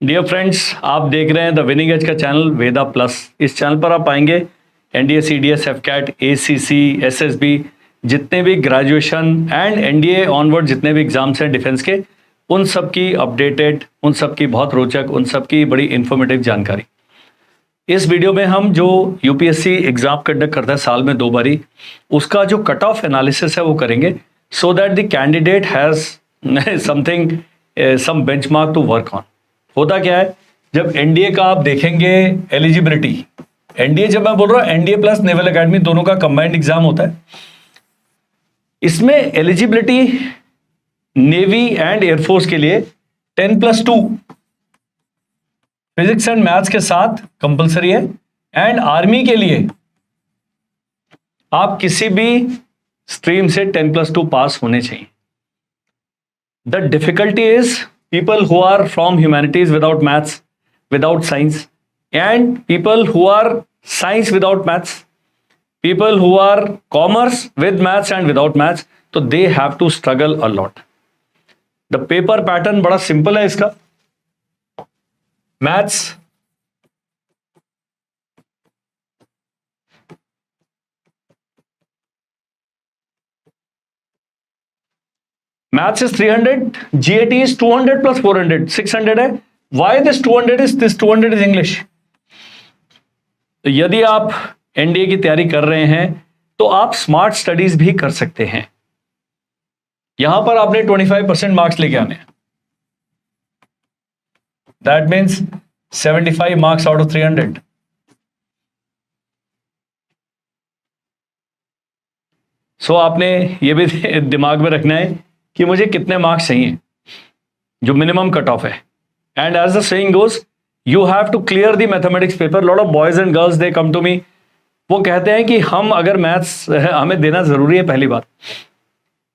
Dear friends, आप देख रहे हैं द विनिंग एज का चैनल वेदा प्लस। इस चैनल पर आप पाएंगे NDA, CDS, AFCAT, ACC, SSB, जितने भी ग्रेजुएशन एंड एनडीए ऑनवर्ड जितने भी एग्जाम्स हैं डिफेंस के, उन सब की अपडेटेड, उन सब की बहुत रोचक, उन सब की बड़ी इंफॉर्मेटिव जानकारी। इस वीडियो में हम जो यूपीएससी एग्जाम कंडक्ट करता है साल में 2 बारी, उसका जो कट ऑफ एनालिसिस है वो करेंगे, so that the candidate has something, some benchmark to work on. होता क्या है, जब एनडीए का आप देखेंगे एलिजिबिलिटी, एनडीए जब मैं बोल रहा हूं एनडीए प्लस नेवल एकेडमी दोनों का कंबाइंड एग्जाम होता है, इसमें एलिजिबिलिटी नेवी एंड एयरफोर्स के लिए 10+2 फिजिक्स एंड मैथ्स के साथ कंपलसरी है, एंड आर्मी के लिए आप किसी भी स्ट्रीम से 10+2 पास होने चाहिए। The difficulty is people who are from humanities without maths, without science, and people who are science without maths, people who are commerce with maths and without maths, तो they have to struggle a lot. The paper pattern बड़ा simple है इसका। maths is 300, GAT is 200 plus 400, 600 है। Why this 200 is English? तो यदि आप NDA की तैयारी कर रहे हैं तो आप स्मार्ट स्टडीज भी कर सकते हैं। यहां पर आपने 25% मार्क्स लेके आने हैं। That means 75 marks out of 300। सो आपने ये भी दिमाग में रखना है कि मुझे कितने मार्क्स चाहिए, जो मिनिमम कट ऑफ है। And as the saying goes, you have to clear the mathematics paper. Lot of boys and girls they come to me, वो कहते हैं कि हम अगर मैथ्स हमें देना जरूरी है। पहली बात,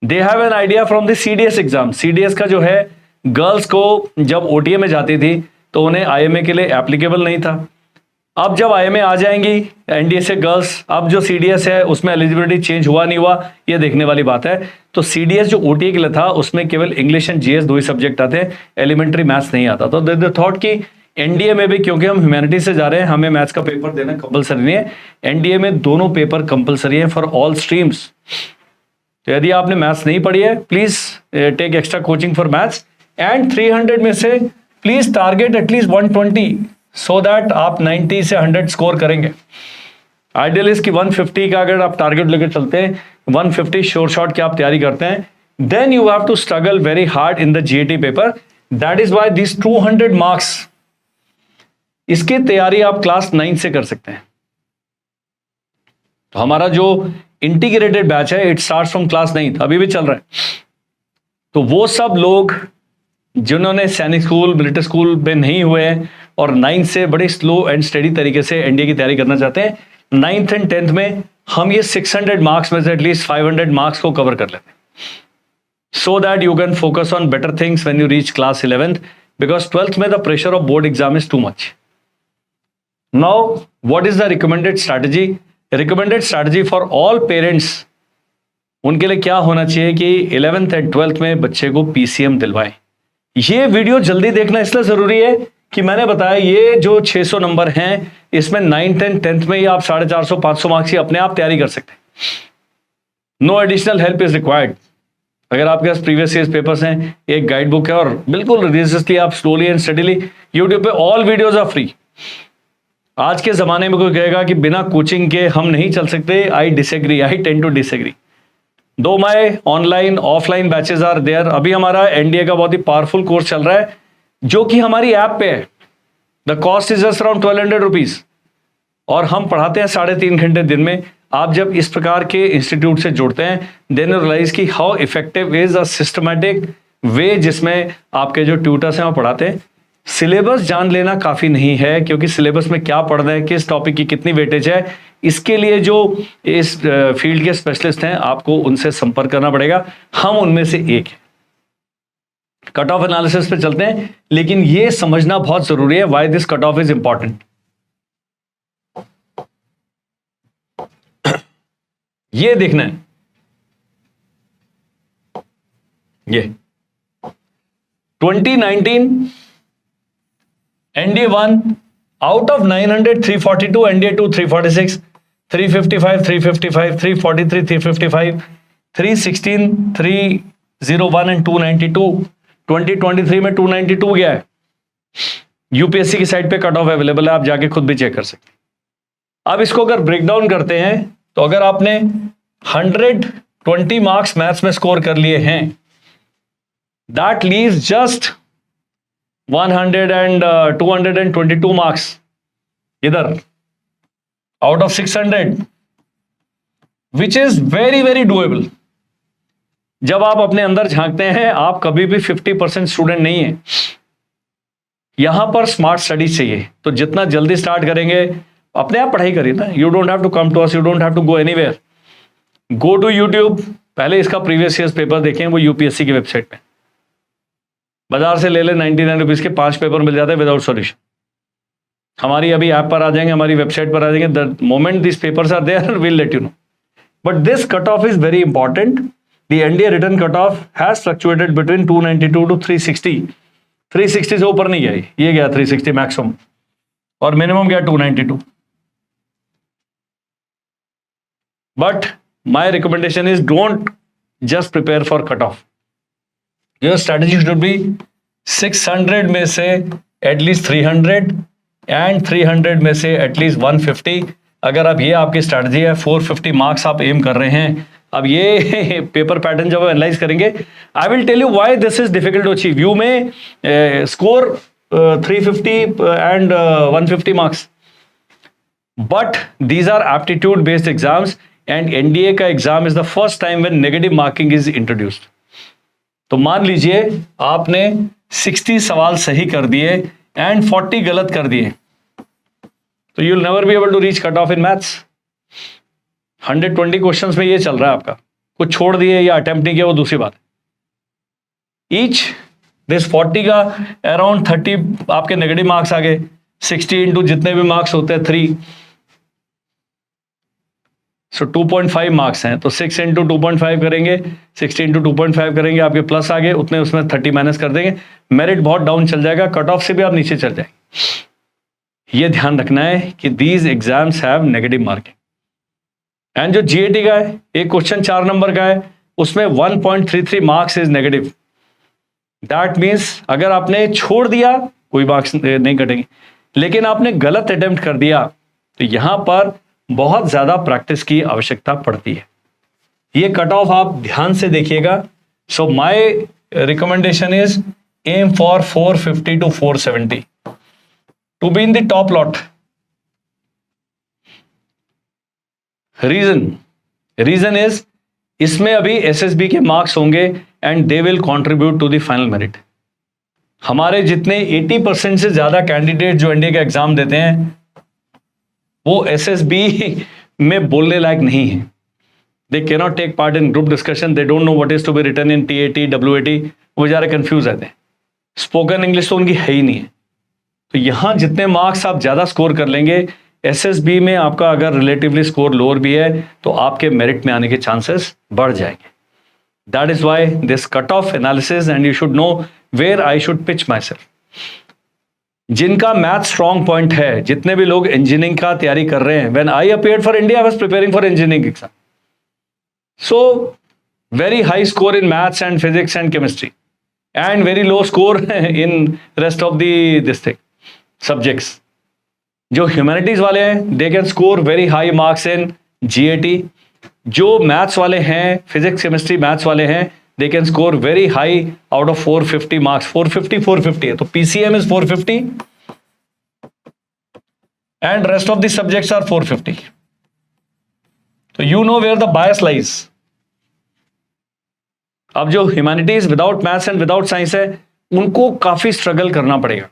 they have an idea from the CDS exam. CDS का जो है, गर्ल्स को जब ओटीए में जाती थी तो उन्हें आईएमए के लिए एप्लीकेबल नहीं था। अब जब आईएमए आ जाएंगी एनडीए से गर्ल्स, अब जो सीडीएस है उसमें एलिजिबिलिटी चेंज हुआ नहीं हुआ, ये देखने वाली बात है। तो सीडीएस जो ओटीए के लिए था उसमें केवल English and GS 2 he subject आते हैं, एलिमेंट्री मैथ्स नहीं आता। तो दे थॉट कि एनडीए में भी, क्योंकि हम ह्यूमैनिटी से जा रहे हैं, हमें मैथ्स का पेपर देना कंपलसरी नहीं है। एनडीए में दोनों पेपर कंपलसरी है फॉर ऑल स्ट्रीम्स। तो यदि आपने मैथ्स नहीं पढ़ी है, please take extra coaching for maths, and 300 में से please target at least 120, so that आप 90 से 100 स्कोर करेंगे। आइडियल इज कि 150 का अगर आप टारगेट लेकर चलते हैं, 150 श्योर शॉट की आप तैयारी करते हैं, then you have to struggle very hard in the GAT paper. That is why this 200 marks, इसकी तैयारी आप क्लास 9 से कर सकते हैं। तो हमारा जो इंटीग्रेटेड बैच है, इट स्टार्ट्स फ्रॉम क्लास 9, अभी भी चल रहा है। तो वो सब लोग जिन्होंने सैनिक स्कूल, मिलिट्री स्कूल में नहीं हुए हैं और 9 से बड़े स्लो एंड स्टडी तरीके से एनडीए की तैयारी करना चाहते हैं, 9th एंड 10th में हम ये 600 मार्क्स में से एटलीस्ट 500 मार्क्स को कवर कर लेते हैं, so that you can focus on better things when you reach class 11th, because 12th में the pressure of board exam is too much. Now what is the recommended strategy? Recommended strategy for all parents, उनके लिए क्या होना चाहिए कि 11th and 12th में बच्चे को पीसीएम दिलवाएं। ये वीडियो जल्दी देखना इसलिए जरूरी है कि मैंने बताया ये जो 600 नंबर हैं, इसमें 9th एंड 10th में ही आप 450-500 मार्क्स की अपने आप तैयारी कर सकते हैं। No additional help is required. अगर आपके पास प्रीवियस ईयर पेपर्स हैं, एक गाइड बुक है, और बिल्कुल रिलीजियसली आप स्लोली एंड स्टडीली, यूट्यूब पे ऑल वीडियोज आर फ्री। आज के जमाने में कोई कहेगा कि बिना कोचिंग के हम नहीं चल सकते, I disagree, I tend to disagree. Though my online offline batches are there. अभी हमारा एनडीए का बहुत ही पावरफुल कोर्स चल रहा है जो कि हमारी ऐप पे है। The cost is just around 1200 rupees, और हम पढ़ाते हैं 3.5 घंटे दिन में। आप जब इस प्रकार के इंस्टीट्यूट से जुड़ते हैं, देन यू रियलाइज की how effective is a systematic way जिसमें आपके जो ट्यूटर्स हैं वो पढ़ाते हैं। सिलेबस जान लेना काफी नहीं है, क्योंकि सिलेबस में क्या पढ़ना है, किस टॉपिक की कितनी वेटेज है, इसके लिए जो इस फील्ड के स्पेशलिस्ट हैं आपको उनसे संपर्क करना पड़ेगा। हम उनमें से एक है। कट ऑफ एनालिसिस पे चलते हैं, लेकिन ये समझना बहुत जरूरी है why this cut off is important. ये देखना है, ये 2019 NDA 1 out of 900 342, NDA 2 346, 355 355, 343 355, 316 301 and 292। 2023 में 292 गया है। यूपीएससी की साइट पे कट ऑफ अवेलेबल है, आप जाके खुद भी चेक कर सकते हैं। अब इसको अगर ब्रेक डाउन करते हैं तो अगर आपने 120 मार्क्स मैथ्स में स्कोर कर लिए हैं, that leaves just 100 and 222 marks इधर out of 600, which is very very doable. जब आप अपने अंदर झांकते हैं, आप कभी भी 50% स्टूडेंट नहीं है। यहां पर स्मार्ट स्टडीज चाहिए, तो जितना जल्दी स्टार्ट करेंगे, अपने आप पढ़ाई करिए ना। You don't have to come to us, you don't have to go anywhere. Go to YouTube, पहले इसका प्रीवियस ईयर्स पेपर देखें, वो यूपीएससी की वेबसाइट पे बाजार से ले ले, 99 रुपीज के 5 पेपर मिल जाते हैं विदाउट सॉल्यूशन। हमारी अभी ऐप पर आ जाएंगे, हमारी वेबसाइट पर आ जाएंगे। The moment this papers are there, will let you know. But this cut off is very important. The NDA written cut off has fluctuated between 292 to 360। 360 से ऊपर नहीं गया, ये गया 360 मैक्सिमम, और मिनिमम गया 292। But my recommendation is don't just prepare for cut off. Your strategy should be 600 में से एटलीस्ट 300 एंड 300 में से एटलीस्ट 150। अगर आप ये आपकी स्ट्रेटजी है, 450 मार्क्स आप एम कर रहे हैं। अब ये पेपर पैटर्न जब एनालाइज करेंगे, I will tell you why this is difficult to achieve. You में score 350 and 150 marks, but these are aptitude based exams and NDA का exam is the first time when negative marking is introduced. तो मान लीजिए आपने 60 सवाल सही कर दिए एंड 40 गलत कर दिए, तो you will never be able to reach cut off in maths. 120 questions में ये चल रहा है आपका, कुछ छोड़ दिए या अटेम्प्ट नहीं किया वो दूसरी बात है। ईच दिस 40 का अराउंड 30 आपके नेगेटिव मार्क्स आ गए। 60 इंटू जितने भी मार्क्स होते हैं 3, सो 2.5 मार्क्स हैं, तो 6 इंटू 2.5 करेंगे, 60 इंटू 2.5 करेंगे, आपके प्लस आ गए, उतने उसमें 30 माइनस कर देंगे, मेरिट बहुत डाउन चल जाएगा, कट ऑफ से भी आप नीचे चल जाएंगे। ये ध्यान रखना है कि these exams have negative marking. And जो जीएटी का है, एक क्वेश्चन 4 नंबर का है, उसमें 1.33 marks is negative. That means अगर आपने छोड़ दिया कोई मार्क्स नहीं कटेंगे, लेकिन आपने गलत अटेम्प्ट कर दिया तो यहां पर बहुत ज्यादा प्रैक्टिस की आवश्यकता पड़ती है। ये कट ऑफ आप ध्यान से देखिएगा। So my recommendation is aim for 450 to 470 to be in the top lot. Reason is इसमें अभी एसएसबी के मार्क्स होंगे and they will contribute to the final merit. हमारे जितने 80% से ज्यादा कैंडिडेट जो एनडीए का एग्जाम देते हैं वो एसएसबी में बोलने लायक नहीं है। They can not take part in group discussion, they don't know what is to be written in TAT WAT, वो बेचारे कंफ्यूज रहते हैं। स्पोकन इंग्लिश तो उनकी है ही नहीं है। तो यहां जितने मार्क्स आप ज्यादा स्कोर कर लेंगे, एसएसबी में आपका अगर रिलेटिवली स्कोर लोअर भी है तो आपके मेरिट में आने के चांसेस बढ़ जाएंगे। That is why this cut off analysis and you should know where I should pitch myself. जिनका मैथ स्ट्रॉन्ग पॉइंट है, जितने भी लोग इंजीनियरिंग का तैयारी कर रहे हैं, when I appeared for India I was preparing for engineering exam, so very high score in maths and physics and chemistry and very low score in rest of the this thing subjects. जो humanities वाले हैं they can score very high marks in GAT. जो maths वाले हैं, physics chemistry maths वाले हैं, they can score very high out of 450 marks। 450 है, तो PCM is 450 and rest of the subjects are 450। तो you know where the bias lies। अब जो humanities without maths and without science है उनको काफी स्ट्रगल करना पड़ेगा,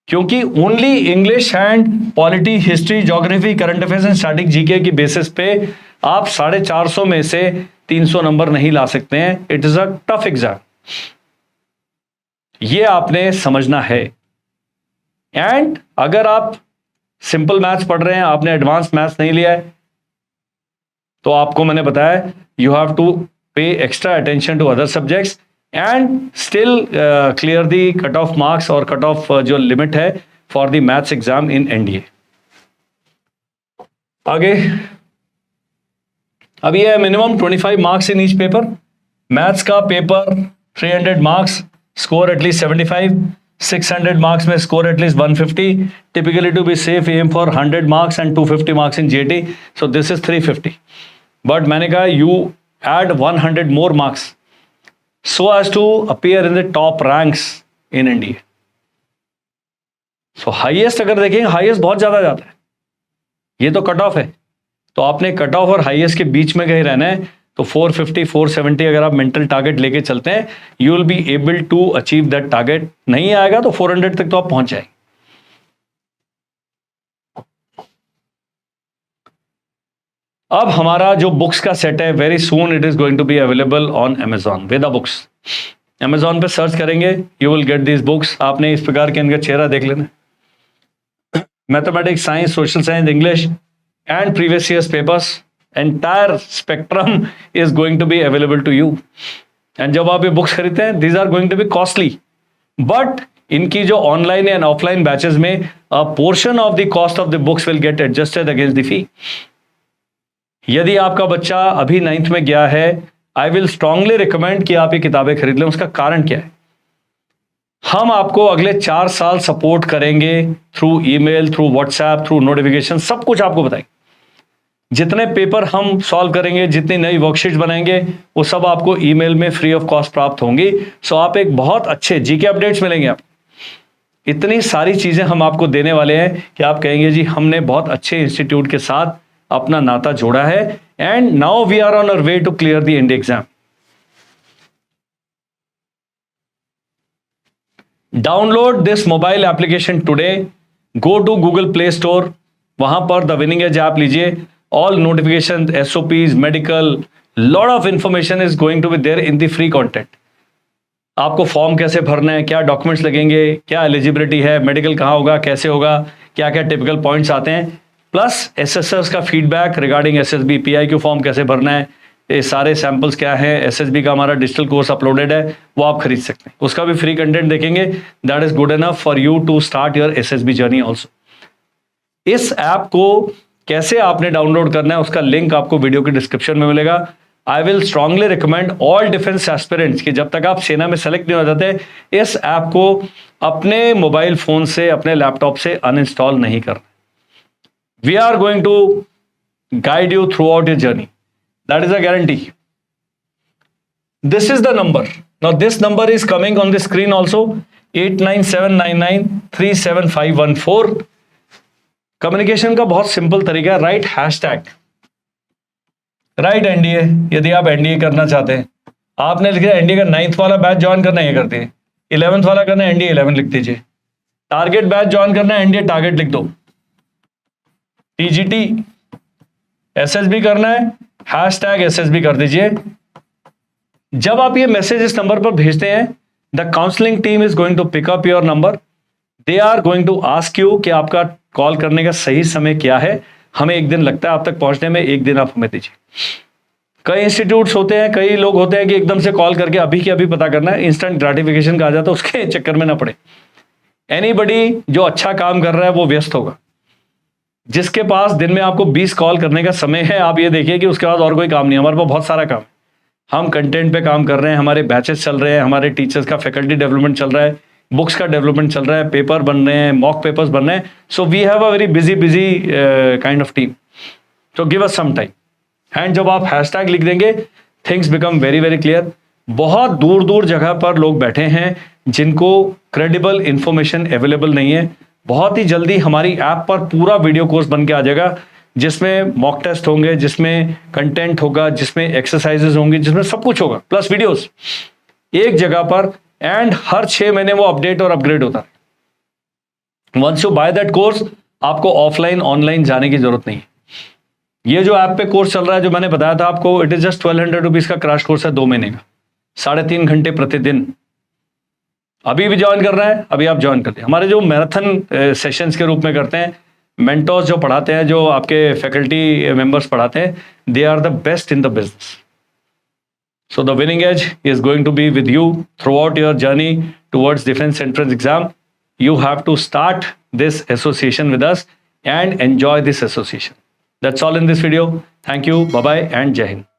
क्योंकि only English and polity, history, geography, current affairs and static GK की बेसिस पे आप 450 में से 300 नंबर नहीं ला सकते हैं। It is a tough exam, ये आपने समझना है। एंड अगर आप सिंपल मैथ्स पढ़ रहे हैं, आपने एडवांस मैथ्स नहीं लिया है, तो आपको मैंने बताया you have to pay extra attention to other subjects and still clear the cut off marks और कट ऑफ जो लिमिट है for the maths exam in NDA. आगे अब ये है minimum 25 marks in each paper. Maths का paper 300 marks, score at least 75, 600 marks में score at least 150, typically to be safe aim for 100 marks and 250 marks in GAT, so this is 350। But मैंने कहा you add 100 more marks so as to appear in the top ranks in India. So highest अगर देखेंगे highest बहुत ज्यादा जाता है, ये तो कट ऑफ है, तो आपने कट ऑफ और हाईएस्ट के बीच में कहीं रहना है। तो 450 470 अगर आप मेंटल टारगेट लेके चलते हैं, you will be able to achieve that target. नहीं आएगा तो 400 तक तो आप पहुंच जाएंगे। अब हमारा जो बुक्स का सेट है, very soon it is going to be available on Amazon, Veda books. Amazon पे सर्च करेंगे, you will get this books. आपने इस प्रकार के इनका चेहरा देख लेना। Mathematics, science, social science, English and previous years papers, entire spectrum is going to be available to you. And जब आप ये बुक्स खरीदते हैं, these are going to be costly, but इनकी जो ऑनलाइन एंड ऑफलाइन बैचेस में अ portion of the cost of the books will get adjusted against the fee. यदि आपका बच्चा अभी 9th में गया है, आई विल स्ट्रांगली रिकमेंड कि आप ये किताबें खरीद लें। उसका कारण क्या है? हम आपको अगले 4 साल सपोर्ट करेंगे through email, through WhatsApp, through notification, सब कुछ आपको बताएंगे। जितने पेपर हम सॉल्व करेंगे, जितनी नई वर्कशीट्स बनाएंगे, वो सब आपको ईमेल में फ्री ऑफ कॉस्ट प्राप्त होंगी। सो आप एक बहुत अच्छे जीके अपडेट्स मिलेंगे। आप इतनी सारी चीजें हम आपको देने वाले हैं कि आप कहेंगे जी हमने बहुत अच्छे इंस्टीट्यूट के साथ अपना नाता जोड़ा है। And now we are on our way to clear the end exam. Download this mobile application today, go to Google Play Store, वहां पर द विनिंग एज ऐप लीजिए। All notification, SOPs, medical, lot of information is going to be there in the free content. आपको form कैसे भरना है, क्या documents लगेंगे, क्या एलिजिबिलिटी है, मेडिकल कहाँ होगा, कैसे होगा, क्या क्या टिपिकल पॉइंट्स आते हैं, प्लस एसएसएस का feedback regarding SSB, PIQ form कैसे भरना है, ये सारे सैंपल्स क्या है, एसएसबी का हमारा डिजिटल कोर्स अपलोडेड है, वो आप खरीद सकते हैं। उसका भी फ्री कंटेंट देखेंगे, that is good enough for you to start your SSB journey also. इस ऐप को कैसे आपने डाउनलोड करना है, उसका लिंक आपको वीडियो के डिस्क्रिप्शन में मिलेगा। I will strongly recommend all defence aspirants कि जब तक आप सेना में सेलेक्ट नहीं हो जाते, इस ऐप को अपने मोबाइल फोन से, अपने लैपटॉप से अनइंस्टॉल नहीं करना। We are going to guide you throughout your journey. That is a guarantee. This is the number. Now this number is coming on the screen also, 8979937514. Communication का बहुत simple तरीका है, right hashtag, right NDA. यदि आप NDA करना चाहते हैं, आपने लिखा एनडीए का 9th वाला बैच ज्वाइन करना है, ये कर दिए। 11th वाला करना है, एनडीए 11 लिख दीजिए। टारगेट बैच ज्वाइन करना है, एनडीए टारगेट लिख दो। टीजीटी एसएसबी करना है, हैशटैग एसएसबी कर दीजिए। जब आप ये मैसेज इस नंबर पर भेजते हैं, the counselling team is going to pick up your number. They are going to ask you कि आपका कॉल करने का सही समय क्या है। हमें 1 दिन लगता है आप तक पहुंचने में, 1 दिन आप हमें दीजिए। कई इंस्टीट्यूट्स होते हैं, कई लोग होते हैं कि एकदम से कॉल करके अभी के अभी पता करना है, इंस्टेंट ग्रेटिफिकेशन का आ जाता है, उसके चक्कर में ना पड़े। एनीबडी जो अच्छा काम कर रहा है वो व्यस्त होगा। जिसके पास दिन में आपको 20 कॉल करने का समय है, आप ये देखिए कि उसके बाद और कोई काम नहीं है। हमारे पास बहुत सारा काम है, हम कंटेंट पे काम कर रहे हैं, हमारे बैचेस चल रहे हैं, हमारे टीचर्स का फैकल्टी डेवलपमेंट चल रहा है, बुक्स का डेवलपमेंट चल रहा है, पेपर बन रहे हैं, मॉक पेपर्स बन रहे हैं। So we have a very busy kind of team, so give us some time. And जब आप हैशटैग लिख देंगे, things become very very clear. बहुत दूर दूर जगह पर लोग बैठे हैं जिनको क्रेडिबल इंफॉर्मेशन अवेलेबल नहीं है। बहुत ही जल्दी हमारी ऐप पर पूरा वीडियो कोर्स बन के आ जाएगा, जिसमें मॉक टेस्ट होंगे, जिसमें कंटेंट होगा, जिसमें एक्सरसाइजेज होंगी, जिसमें सब कुछ होगा, प्लस वीडियोस एक जगह पर। एंड हर 6 महीने वो अपडेट और अपग्रेड होता है। Once you buy that course, आपको ऑफलाइन ऑनलाइन जाने की जरूरत नहीं है। ये जो ऐप पे कोर्स चल रहा है, जो मैंने बताया था आपको, इट इज जस्ट 1200 रुपीज का क्रैश कोर्स है, 2 महीने का, 3.5 घंटे प्रतिदिन। अभी भी ज्वाइन कर रहे हैं, अभी आप ज्वाइन करते हैं। हमारे जो मैराथन सेशंस के रूप में करते हैं, मेंटोर्स जो पढ़ाते हैं, जो आपके फैकल्टी मेंबर्स पढ़ाते हैं, they are the best in the business. So the winning edge is going to be with you throughout your journey towards defense entrance exam. You have to start this association with us and enjoy this association. That's all in this video. Thank you. Bye-bye and Jai Hind.